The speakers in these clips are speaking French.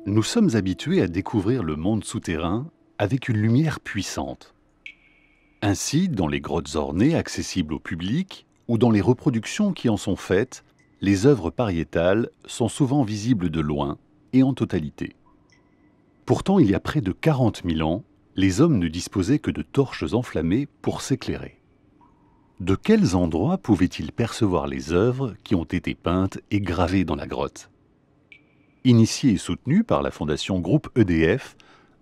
Nous sommes habitués à découvrir le monde souterrain avec une lumière puissante. Ainsi, dans les grottes ornées accessibles au public ou dans les reproductions qui en sont faites, les œuvres pariétales sont souvent visibles de loin et en totalité. Pourtant, il y a près de 40 000 ans, les hommes ne disposaient que de torches enflammées pour s'éclairer. De quels endroits pouvaient-ils percevoir les œuvres qui ont été peintes et gravées dans la grotte? Initié et soutenu par la Fondation Groupe EDF,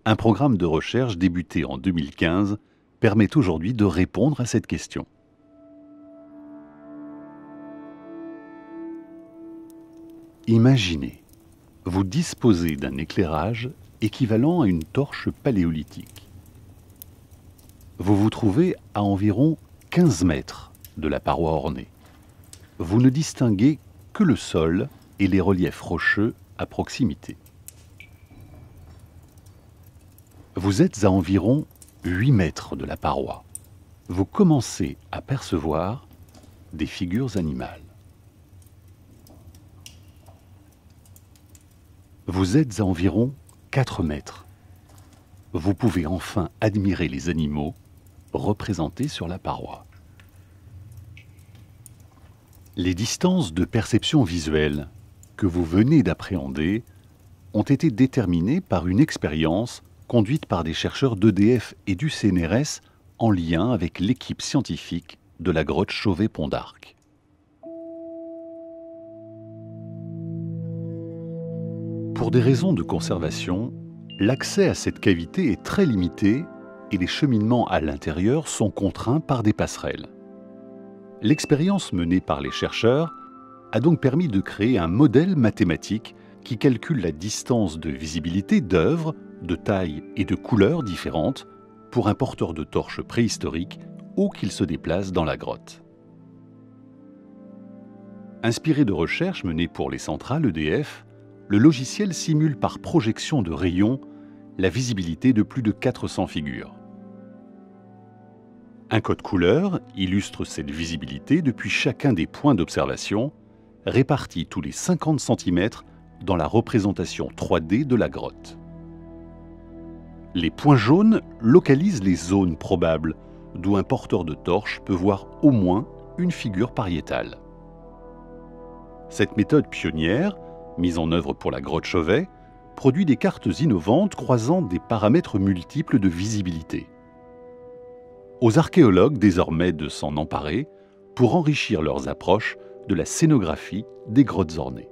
un programme de recherche débuté en 2015 permet aujourd'hui de répondre à cette question. Imaginez, vous disposez d'un éclairage équivalent à une torche paléolithique. Vous vous trouvez à environ 15 mètres de la paroi ornée. Vous ne distinguez que le sol et les reliefs rocheux à proximité. Vous êtes à environ 8 mètres de la paroi. Vous commencez à percevoir des figures animales. Vous êtes à environ 4 mètres. Vous pouvez enfin admirer les animaux représentés sur la paroi. Les distances de perception visuelle que vous venez d'appréhender ont été déterminées par une expérience conduite par des chercheurs d'EDF et du CNRS en lien avec l'équipe scientifique de la grotte Chauvet-Pont d'Arc. Pour des raisons de conservation, l'accès à cette cavité est très limité et les cheminements à l'intérieur sont contraints par des passerelles. L'expérience menée par les chercheurs a donc permis de créer un modèle mathématique qui calcule la distance de visibilité d'œuvres, de taille et de couleurs différentes pour un porteur de torche préhistorique où qu'il se déplace dans la grotte. Inspiré de recherches menées pour les centrales EDF, le logiciel simule par projection de rayons la visibilité de plus de 400 figures. Un code couleur illustre cette visibilité depuis chacun des points d'observation, répartis tous les 50 cm dans la représentation 3D de la grotte. Les points jaunes localisent les zones probables, d'où un porteur de torche peut voir au moins une figure pariétale. Cette méthode pionnière, mise en œuvre pour la grotte Chauvet, produit des cartes innovantes croisant des paramètres multiples de visibilité. Aux archéologues désormais de s'en emparer pour enrichir leurs approches de la scénographie des grottes ornées.